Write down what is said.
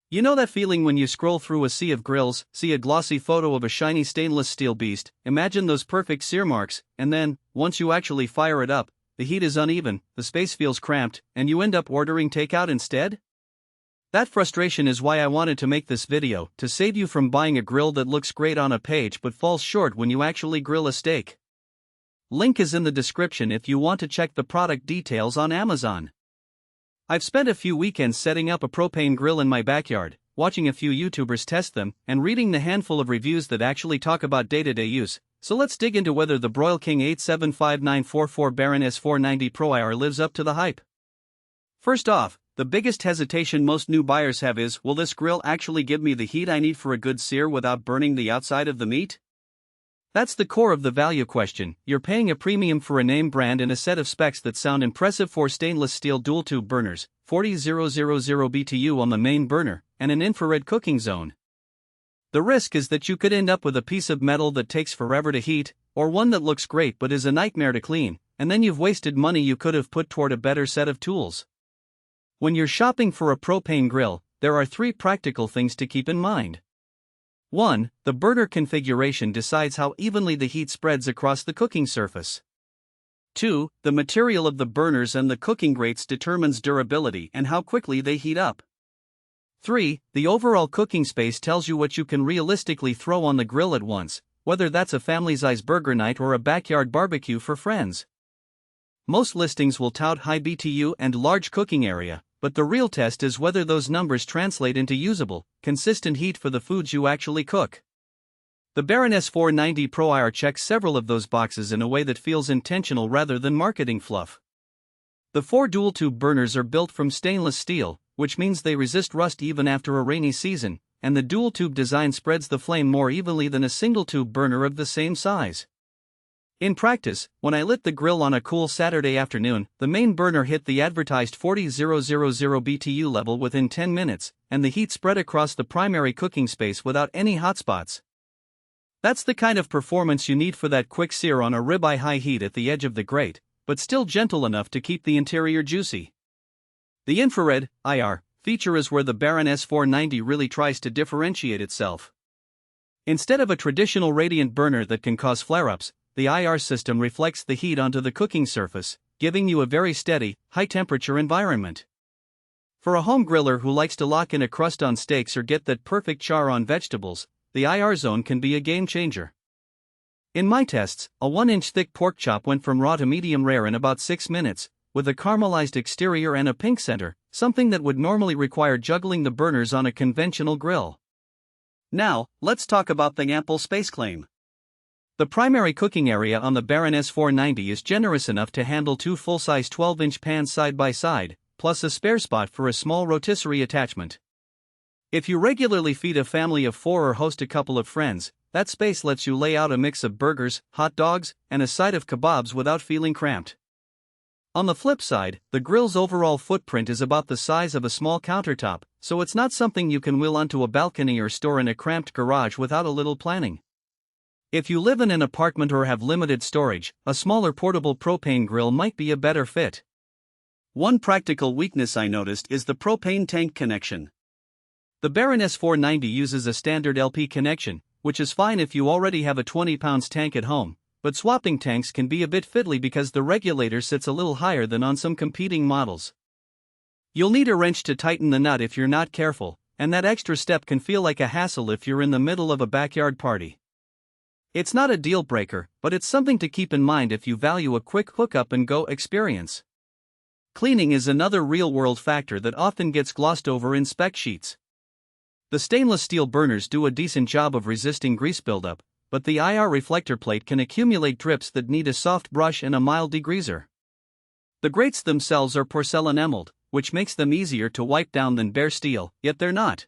You know that feeling when you scroll through a sea of grills, see a glossy photo of a shiny stainless steel beast, imagine those perfect sear marks, and then, once you actually fire it up, the heat is uneven, the space feels cramped, and you end up ordering takeout instead? That frustration is why I wanted to make this video, to save you from buying a grill that looks great on a page but falls short when you actually grill a steak. Link is in the description if you want to check the product details on Amazon. I've spent a few weekends setting up a propane grill in my backyard, watching a few YouTubers test them, and reading the handful of reviews that actually talk about day-to-day use, so let's dig into whether the Broil King 875944 Baron S490 Pro IR lives up to the hype. First off, the biggest hesitation most new buyers have is, will this grill actually give me the heat I need for a good sear without burning the outside of the meat? That's the core of the value question. You're paying a premium for a name brand and a set of specs that sound impressive for stainless steel dual-tube burners, 40000 BTU on the main burner, and an infrared cooking zone. The risk is that you could end up with a piece of metal that takes forever to heat, or one that looks great but is a nightmare to clean, and then you've wasted money you could have put toward a better set of tools. When you're shopping for a propane grill, there are 3 practical things to keep in mind. 1. The burner configuration decides how evenly the heat spreads across the cooking surface. 2. The material of the burners and the cooking grates determines durability and how quickly they heat up. 3. The overall cooking space tells you what you can realistically throw on the grill at once, whether that's a family-size burger night or a backyard barbecue for friends. Most listings will tout high BTU and large cooking area, but the real test is whether those numbers translate into usable, consistent heat for the foods you actually cook. The Baron S490 Pro IR checks several of those boxes in a way that feels intentional rather than marketing fluff. The 4 dual-tube burners are built from stainless steel, which means they resist rust even after a rainy season, and the dual-tube design spreads the flame more evenly than a single-tube burner of the same size. In practice, when I lit the grill on a cool Saturday afternoon, the main burner hit the advertised 40000 BTU level within 10 minutes, and the heat spread across the primary cooking space without any hotspots. That's the kind of performance you need for that quick sear on a ribeye high heat at the edge of the grate, but still gentle enough to keep the interior juicy. The infrared, IR, feature is where the Baron S490 really tries to differentiate itself. Instead of a traditional radiant burner that can cause flare-ups, the IR system reflects the heat onto the cooking surface, giving you a very steady, high-temperature environment. For a home griller who likes to lock in a crust on steaks or get that perfect char on vegetables, the IR zone can be a game-changer. In my tests, a 1-inch thick pork chop went from raw to medium rare in about 6 minutes, with a caramelized exterior and a pink center, something that would normally require juggling the burners on a conventional grill. Now, let's talk about the ample space claim. The primary cooking area on the Baron S490 is generous enough to handle 2 full-size 12-inch pans side by side, plus a spare spot for a small rotisserie attachment. If you regularly feed a family of 4 or host a couple of friends, that space lets you lay out a mix of burgers, hot dogs, and a side of kebabs without feeling cramped. On the flip side, the grill's overall footprint is about the size of a small countertop, so it's not something you can wheel onto a balcony or store in a cramped garage without a little planning. If you live in an apartment or have limited storage, a smaller portable propane grill might be a better fit. One practical weakness I noticed is the propane tank connection. The Baron S490 uses a standard LP connection, which is fine if you already have a 20-pound tank at home, but swapping tanks can be a bit fiddly because the regulator sits a little higher than on some competing models. You'll need a wrench to tighten the nut if you're not careful, and that extra step can feel like a hassle if you're in the middle of a backyard party. It's not a deal breaker, but it's something to keep in mind if you value a quick hookup-and-go experience. Cleaning is another real-world factor that often gets glossed over in spec sheets. The stainless steel burners do a decent job of resisting grease buildup, but the IR reflector plate can accumulate drips that need a soft brush and a mild degreaser. The grates themselves are porcelain emerald, which makes them easier to wipe down than bare steel, yet they're not.